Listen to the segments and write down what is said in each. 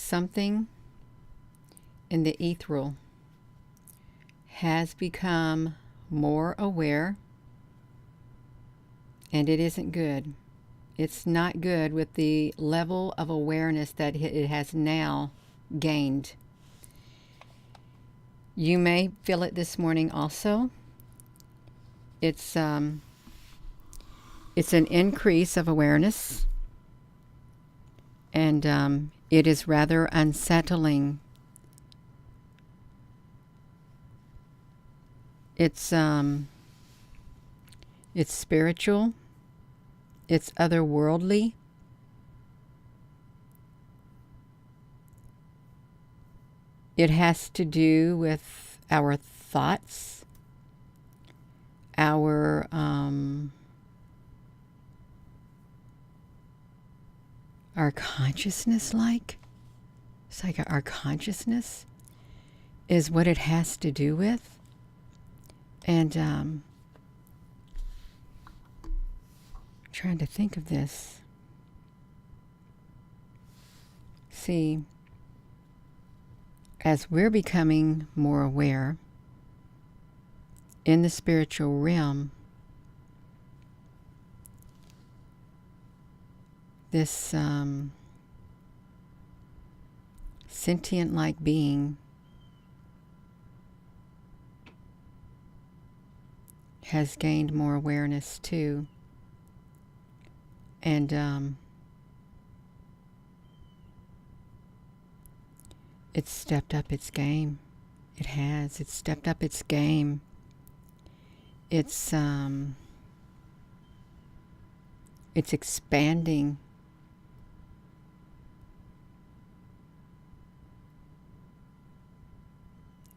something in the ethereal has become more aware, and it isn't good. It's not good with the level of awareness that it has now gained. You may feel it this morning also. It's an increase of awareness, and it is rather unsettling. It's spiritual. It's otherworldly. It has to do with our thoughts, our consciousness, it's like our consciousness is what it has to do with. And trying to think of this. See, as we're becoming more aware in the spiritual realm, this sentient-like being has gained more awareness too. And it's stepped up its game. It has. It's stepped up its game. It's expanding.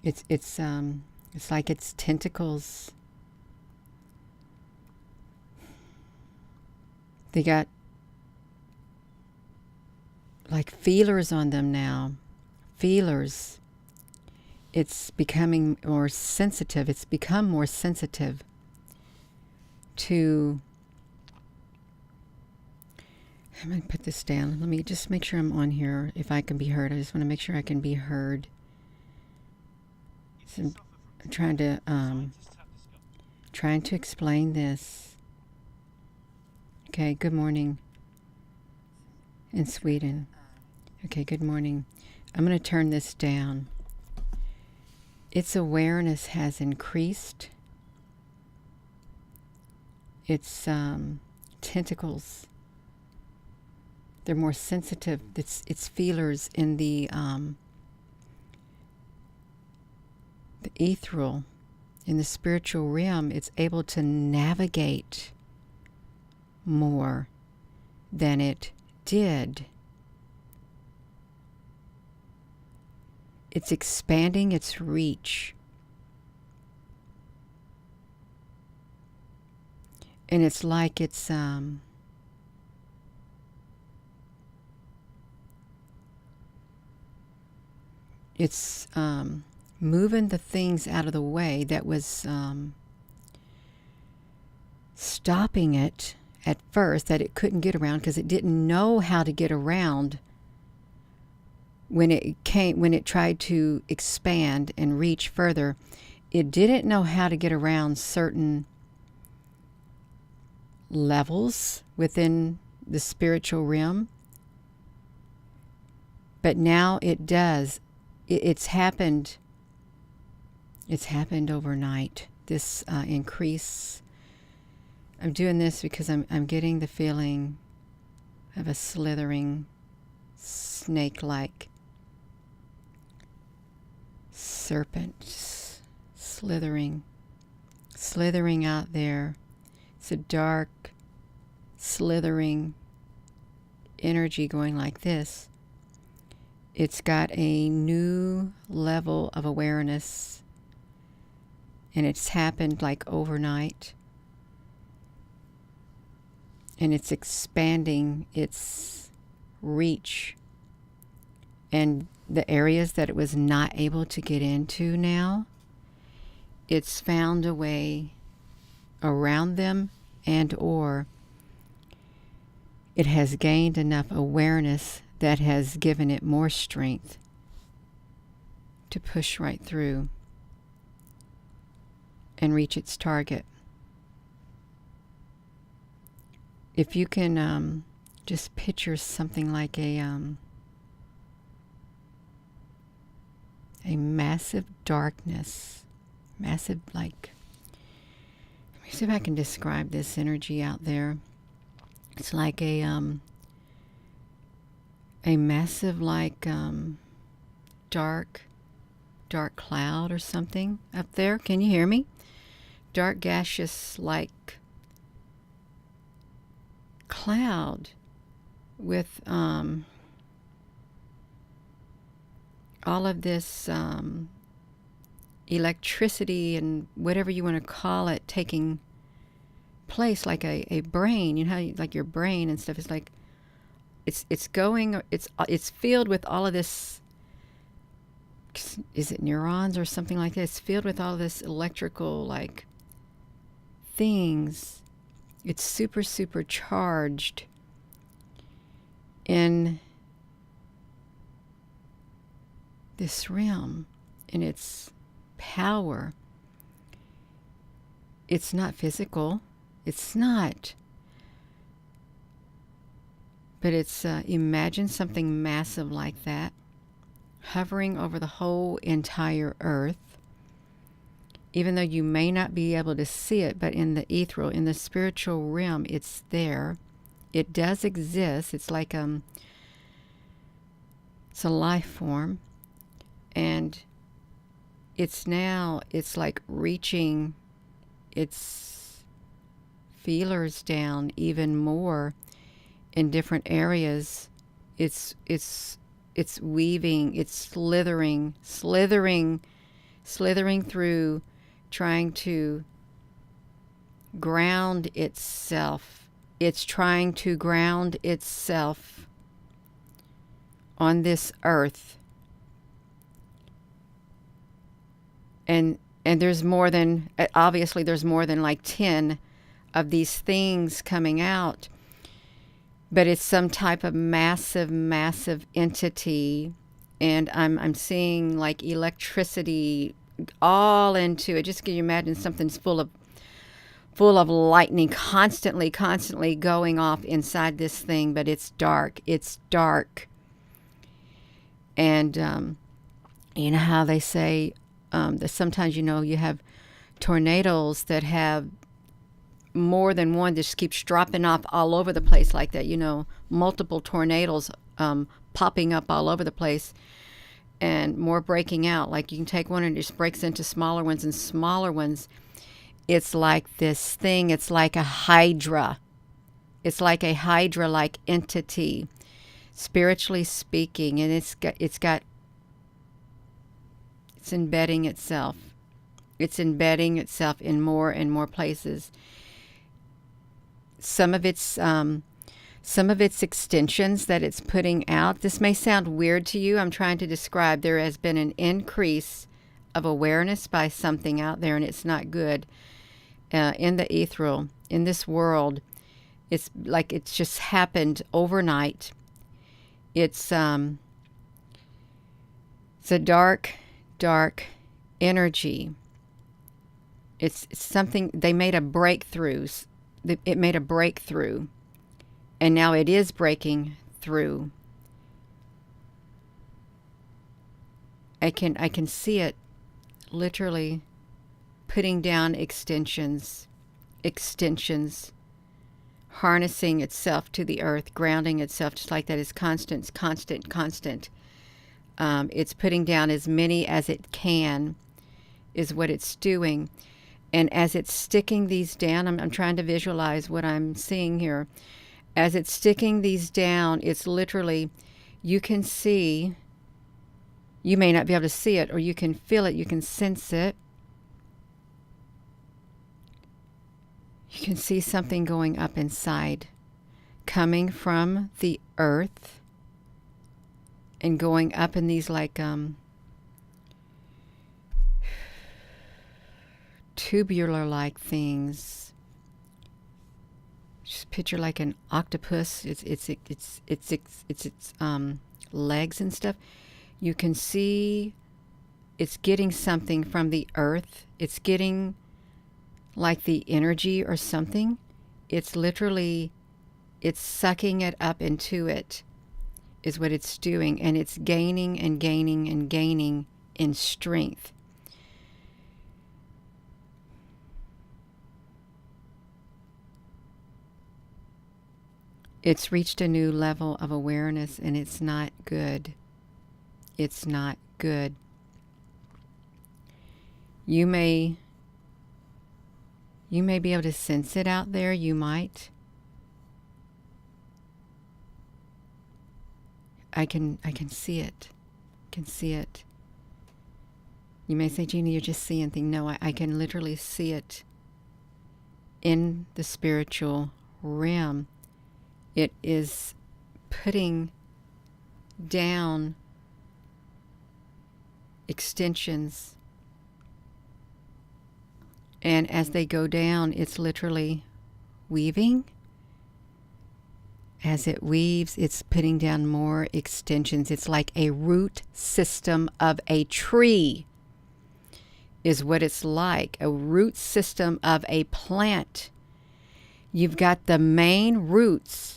It's like its tentacles. They got like feelers on them now. Feelers. It's becoming more sensitive. It's become more sensitive to... I'm going to put this down. Let me just make sure I'm on here. If I can be heard. I just want to make sure I can be heard. So I'm trying to explain this. Okay, good morning in Sweden. Okay, good morning. I'm going to turn this down. Its awareness has increased. Its tentacles, they're more sensitive. Its feelers in the ethereal, in the spiritual realm, it's able to navigate more than it did. It's expanding its reach. And it's like it's moving the things out of the way that was stopping it at first, that it couldn't get around because it didn't know how to get around when it tried to expand and reach further. It didn't know how to get around certain levels within the spiritual realm, but now it does. It's happened overnight, this increase. I'm doing this because I'm getting the feeling of a slithering, snake-like serpent slithering out there. It's a dark, slithering energy going like this. It's got a new level of awareness, and it's happened like overnight. And it's expanding its reach. And the areas that it was not able to get into now, it's found a way around them, and or it has gained enough awareness that has given it more strength to push right through and reach its target. If you can just picture something like a massive darkness, massive, like, let me see if I can describe this energy out there. It's like a massive, like, dark cloud or something up there. Can you hear me? Dark gaseous, like, cloud with all of this electricity and whatever you want to call it taking place, like a brain. You know how like your brain and stuff is like it's going, it's filled with all of this. Is it neurons or something like that? It's filled with all this electrical, like, things. It's super charged in this realm, in its power. It's not physical. It's not. But it's, imagine something massive like that hovering over the whole entire earth, even though you may not be able to see it, but in the ethereal, in the spiritual realm, it's there. It does exist. It's like it's a life form, and it's like reaching its feelers down even more in different areas. It's weaving, it's slithering through, trying to ground itself. It's trying to ground itself on this earth. And there's more than, obviously there's more than like 10 of these things coming out. But it's some type of massive entity. And I'm seeing like electricity all into it. Just can you imagine something's full of lightning constantly going off inside this thing, but it's dark. And you know how they say that sometimes, you know, you have tornadoes that have more than one, just keeps dropping off all over the place like that, you know, multiple tornadoes popping up all over the place, and more breaking out. Like you can take one and it just breaks into smaller ones and smaller ones. It's like this thing, it's like a hydra. It's like a hydra-like entity, spiritually speaking, and it's embedding itself. It's embedding itself in more and more places. Some of its extensions that it's putting out. This may sound weird to you. I'm trying to describe. There has been an increase of awareness by something out there, and it's not good. In the ethereal, in this world, it's like it's just happened overnight. It's a dark energy. It's something, they made a breakthrough. It made a breakthrough, and now it is breaking through. I can see it literally putting down extensions, harnessing itself to the earth, grounding itself just like that. Is constant. It's putting down as many as it can, is what it's doing. And as it's sticking these down, I'm trying to visualize what I'm seeing here. As it's sticking these down, it's literally, you can see, you may not be able to see it, or you can feel it, you can sense it. You can see something going up inside, coming from the earth and going up in these like tubular like things, Just picture like an octopus. It's legs and stuff. You can see it's getting something from the earth. It's getting like the energy or something. It's literally, it's sucking it up into it, is what it's doing. And it's gaining and gaining and gaining in strength. It's reached a new level of awareness, and it's not good. It's not good. You may be able to sense it out there. You might. I can see it. I can see it. You may say, Jeannie, you're just seeing things. No, I can literally see it in the spiritual realm. It is putting down extensions. And as they go down, it's literally weaving. As it weaves, it's putting down more extensions. It's like a root system of a tree is what it's like. A root system of a plant. You've got the main roots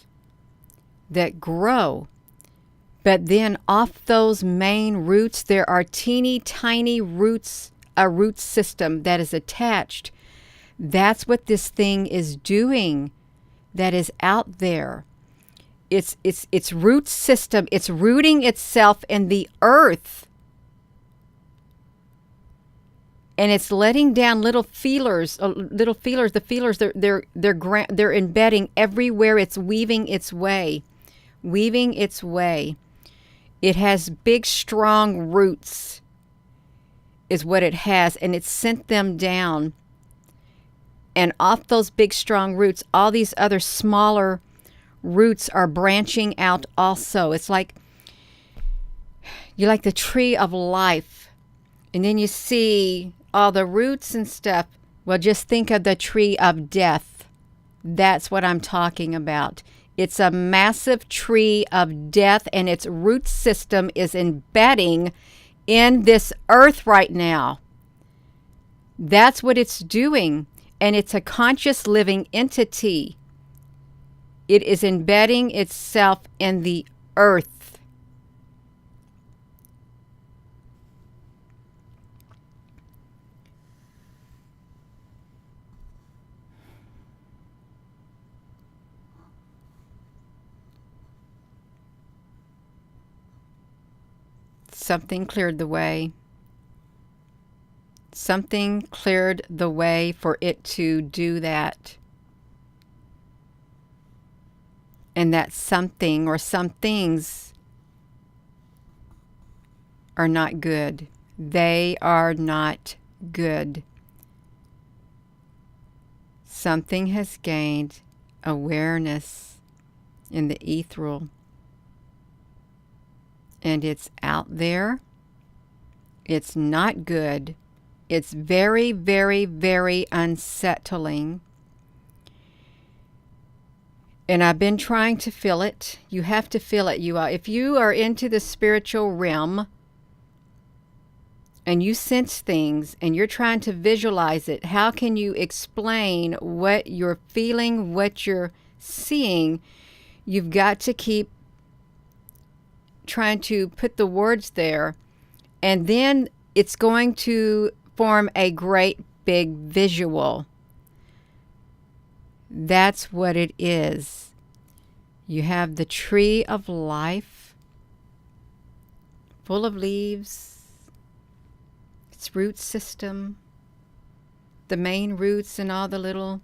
that grow, but then off those main roots, there are teeny tiny roots, a root system that is attached. That's what this thing is doing that is out there. It's root system. It's rooting itself in the earth. And it's letting down little feelers. The feelers, they're embedding everywhere. It's weaving its way. It has big, strong roots, is what it has, and it's sent them down. And off those big, strong roots, all these other smaller roots are branching out also. It's like you're like the tree of life, and then you see all the roots and stuff. Well, just think of the tree of death. That's what I'm talking about. It's a massive tree of death, and its root system is embedding in this earth right now. That's what it's doing, and it's a conscious living entity. It is embedding itself in the earth. Something cleared the way. Something cleared the way for it to do that. And that something or some things are not good. They are not good. Something has gained awareness in the ethereal. And it's out there. It's not good. It's very, very, very unsettling. And I've been trying to feel it. You have to feel it, you all. If you are into the spiritual realm and you sense things and you're trying to visualize it, how can you explain what you're feeling, what you're seeing? You've got to keep trying to put the words there, and then it's going to form a great big visual. That's what it is. You have the tree of life, full of leaves, its root system, the main roots and all the little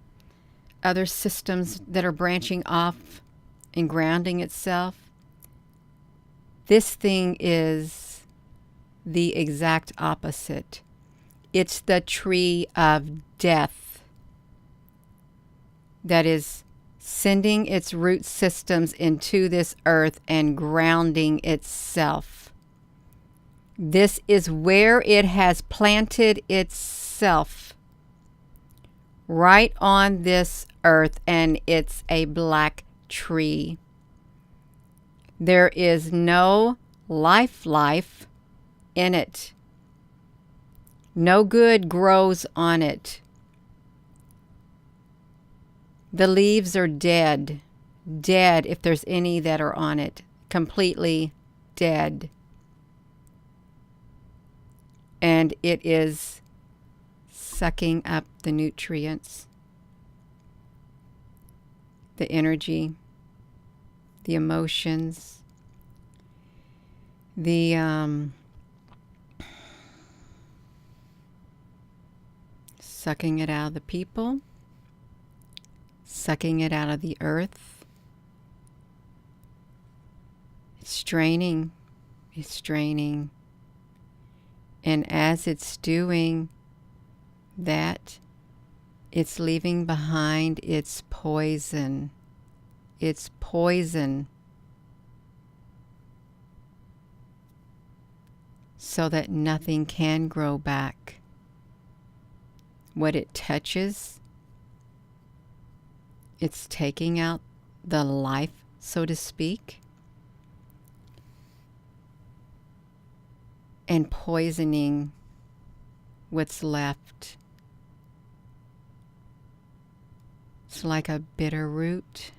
other systems that are branching off and grounding itself. This thing is the exact opposite. It's the tree of death that is sending its root systems into this earth and grounding itself. This is where it has planted itself, right on this earth, and it's a black tree. There is no life in it. No good grows on it. The leaves are dead. Dead, if there's any that are on it. Completely dead. And it is sucking up the nutrients, the energy, the emotions, the sucking it out of the people, sucking it out of the earth. It's draining. It's draining. And as it's doing that, it's leaving behind its poison. It's poison. So that nothing can grow back. What it touches, it's taking out the life, so to speak, and poisoning what's left. It's like a bitter root.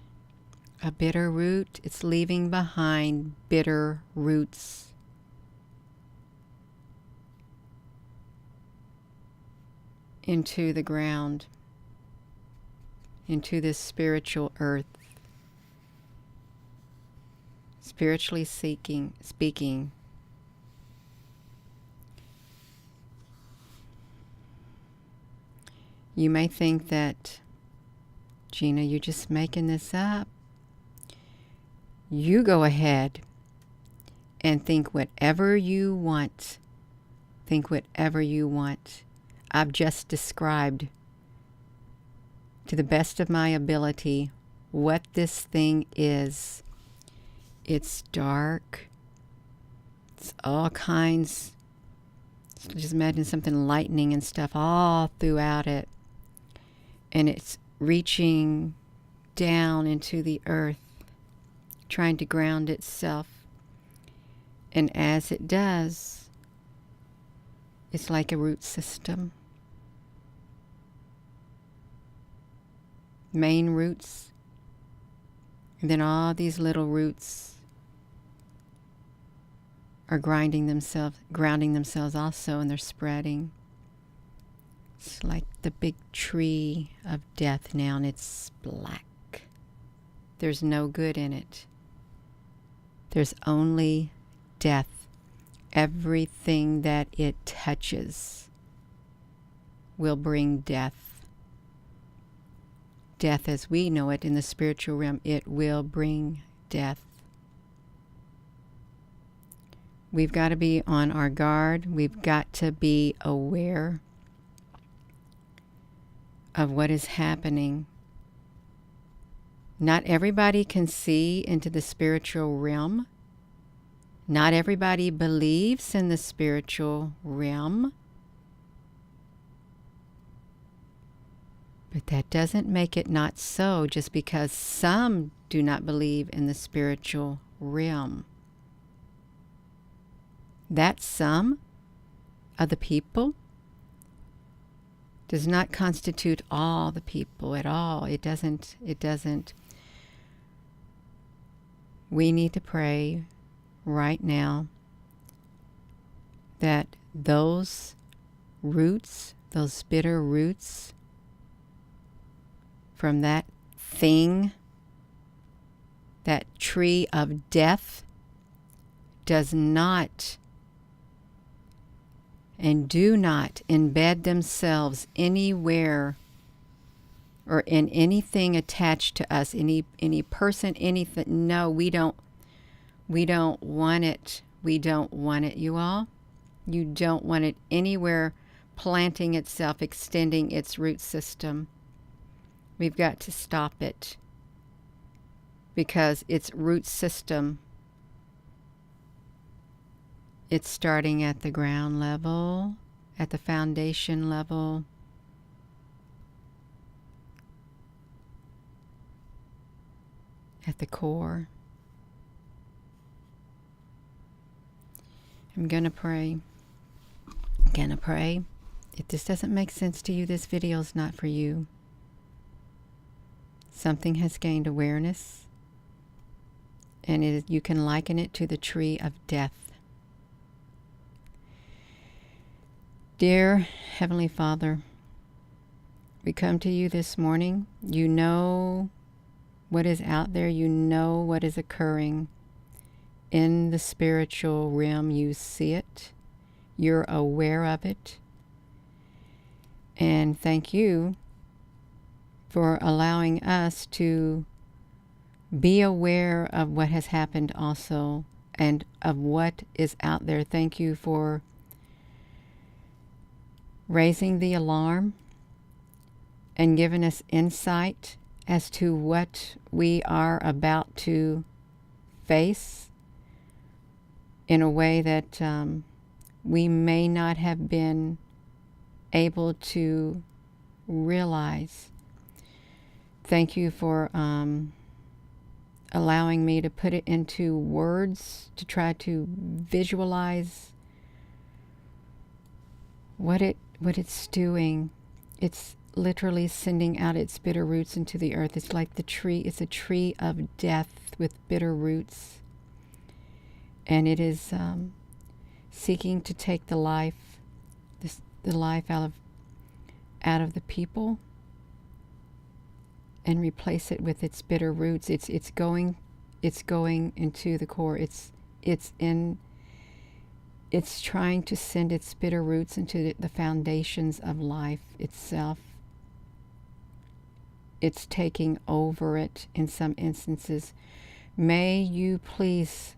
A bitter root, it's leaving behind bitter roots. Into the ground, into this spiritual earth. Spiritually speaking. You may think that, Gina, you're just making this up. You go ahead and think whatever you want. Think whatever you want. I've just described, to the best of my ability, what this thing is. It's dark. It's all kinds. Just imagine something lightning and stuff all throughout it. And it's reaching down into the earth, trying to ground itself. And as it does, it's like a root system. Main roots, and then all these little roots are grounding themselves also, and they're spreading. It's like the big tree of death now, and it's black. There's no good in it. There's only death. Everything that it touches will bring death. Death as we know it in the spiritual realm, it will bring death. We've got to be on our guard. We've got to be aware of what is happening. Not everybody can see into the spiritual realm. Not everybody believes in the spiritual realm. But that doesn't make it not so just because some do not believe in the spiritual realm. That some of the people does not constitute all the people at all. It doesn't. We need to pray right now that those roots, those bitter roots, from that thing, that tree of death, does not and do not embed themselves anywhere or in anything attached to us, any person, anything. No, we don't want it. We don't want it, you all. You don't want it anywhere planting itself, extending its root system. We've got to stop it because its root system, it's starting at the ground level, at the foundation level, at the core. I'm going to pray. I'm going to pray. If this doesn't make sense to you, this video is not for you. Something has gained awareness, and you can liken it to the tree of death. Dear Heavenly Father, we come to you this morning. You know what is out there. You know what is occurring in the spiritual realm. You see it. You're aware of it. And thank you for allowing us to be aware of what has happened also and of what is out there. Thank you for raising the alarm and giving us insight as to what we are about to face in a way that we may not have been able to realize. Thank you for allowing me to put it into words, to try to visualize what it's doing. It's literally sending out its bitter roots into the earth. It's like the tree. It's a tree of death with bitter roots. And it is seeking to take the life out of the people and replace it with its bitter roots. It's going into the core. It's trying to send its bitter roots into the foundations of life itself. It's taking over it in some instances. May you please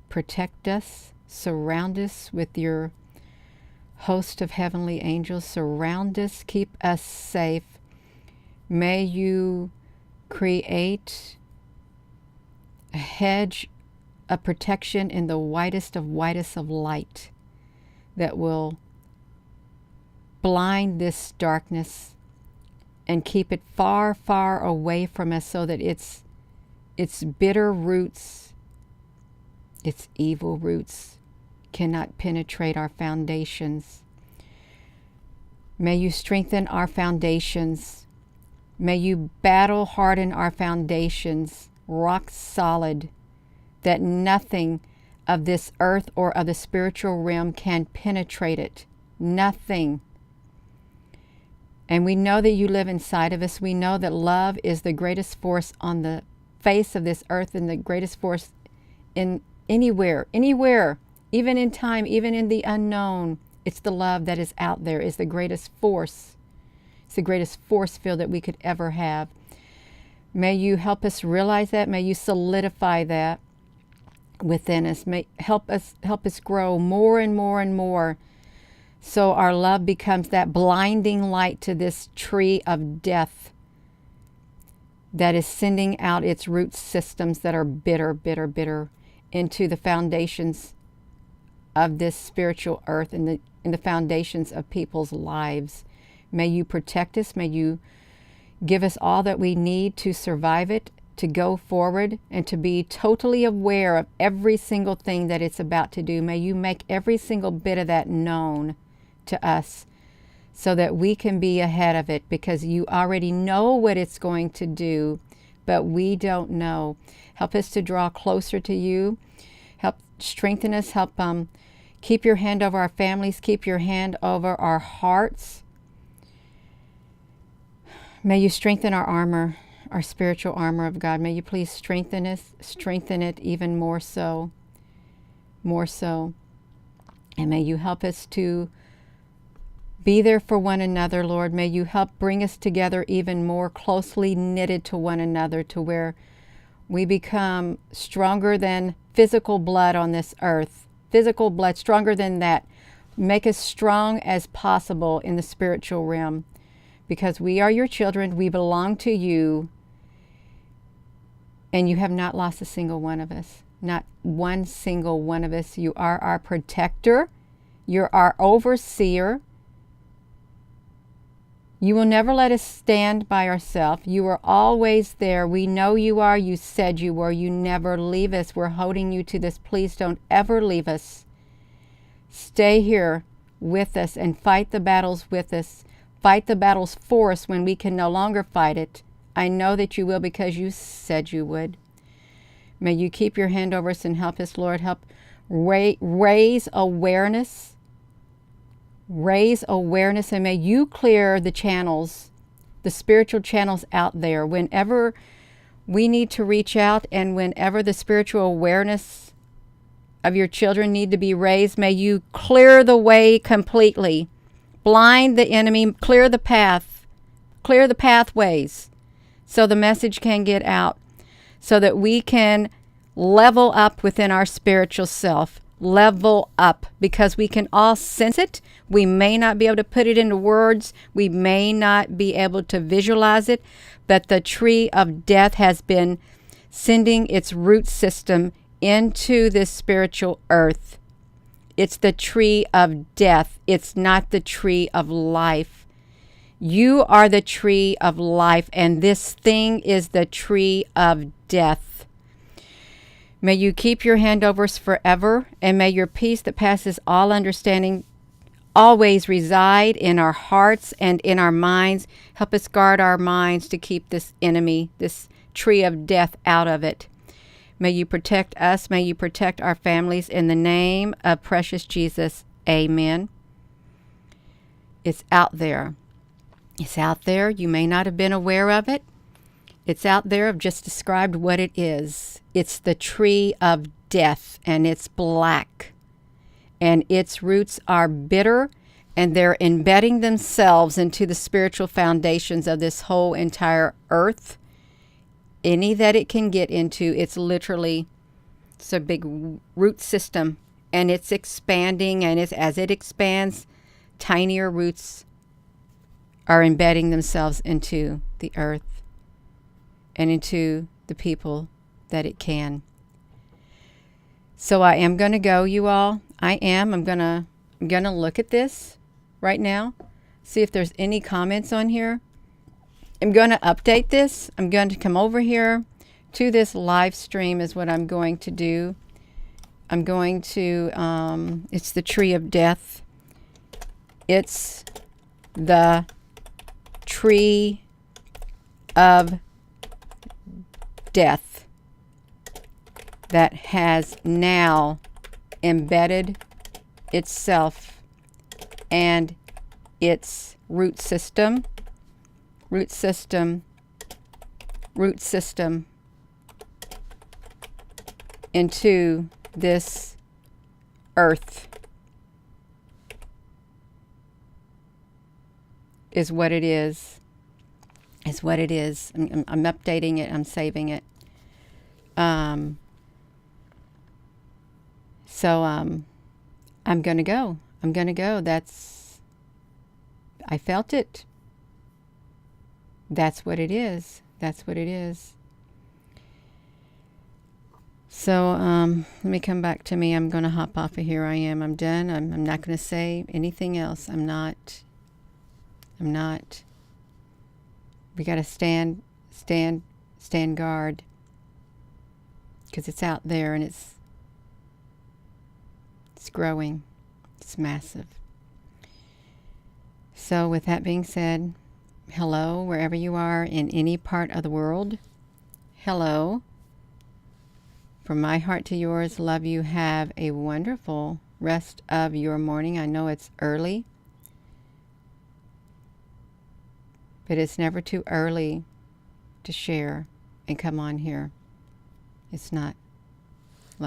protect us, surround us with your host of heavenly angels, surround us, keep us safe. May you create a hedge of protection in the whitest of light that will blind this darkness and keep it far, far away from us, so that its bitter roots, its evil roots, cannot penetrate our foundations. May you strengthen our foundations. May you battle harden our foundations, rock solid, that nothing of this earth or of the spiritual realm can penetrate it. Nothing. And we know that you live inside of us. We know that love is the greatest force on the face of this earth and the greatest force in anywhere, even in time, even in the unknown. It's the love that is out there, is the greatest force. It's the greatest force field that we could ever have. May you help us realize that. May you solidify that within us. May help us grow more and more and more, so our love becomes that blinding light to this tree of death that is sending out its root systems that are bitter, bitter, bitter into the foundations of this spiritual earth and in the foundations of people's lives. May you protect us. May you give us all that we need to survive it, to go forward, and to be totally aware of every single thing that it's about to do. May you make every single bit of that known to us so that we can be ahead of it, because you already know what it's going to do, but we don't know. Help us to draw closer to you. Help strengthen us. Help keep your hand over our families. Keep your hand over our hearts. May you strengthen our armor, our spiritual armor of God. May you please strengthen us, strengthen it even more so. And may you help us to be there for one another, Lord. May you help bring us together even more closely knitted to one another, to where we become stronger than physical blood on this earth. Physical blood, stronger than that. Make us strong as possible in the spiritual realm, because we are your children. We belong to you, and you have not lost a single one of us. Not one single one of us. You are our protector. You're our overseer. You will never let us stand by ourselves. You are always there. We know you are. You said you were. You never leave us. We're holding you to this. Please don't ever leave us. Stay here with us and fight the battles with us. Fight the battles for us when we can no longer fight it. I know that you will because you said you would. May you keep your hand over us and help us, Lord. Help raise awareness. Raise awareness, and may you clear the channels, the spiritual channels out there. Whenever we need to reach out and whenever the spiritual awareness of your children need to be raised, may you clear the way completely. Blind the enemy, clear the path, clear the pathways so the message can get out, so that we can level up within our spiritual self. Level up, because we can all sense it. We may not be able to put it into words. We may not be able to visualize it, but the tree of death has been sending its root system into this spiritual earth. It's the tree of death. It's not the tree of life. You are the tree of life, and this thing is the tree of death. May you keep your hand over us forever, and may your peace that passes all understanding always reside in our hearts and in our minds. Help us guard our minds to keep this enemy, this tree of death, out of it. May you protect us. May you protect our families. In the name of precious Jesus, amen. It's out there. It's out there. You may not have been aware of it. It's out there. I've just described what it is. It's the tree of death, and it's black. And its roots are bitter, and they're embedding themselves into the spiritual foundations of this whole entire earth. Any that it can get into, it's a big root system, and it's expanding, and as it expands, tinier roots are embedding themselves into the earth and into the people that it can. So I am going to go, you all. I'm going to look at this right now, see if there's any comments on here. I'm going to update this. I'm going to come over here to this live stream is what I'm going to do. I'm going to, it's the tree of death. It's the tree of death that has now embedded itself and its root system into this earth is what it is. Is what it is. I'm updating it. I'm saving it. So I'm going to go. I'm going to go. I felt it. That's what it is. That's what it is. So let me come back to me. I'm going to hop off of here. I'm done. I'm not going to say anything else. I'm not. We got to stand guard, because it's out there and it's growing. It's massive. So with that being said, hello, wherever you are in any part of the world. Hello. From my heart to yours, love you. Have a wonderful rest of your morning. I know it's early, but it's never too early to share and come on here. It's not.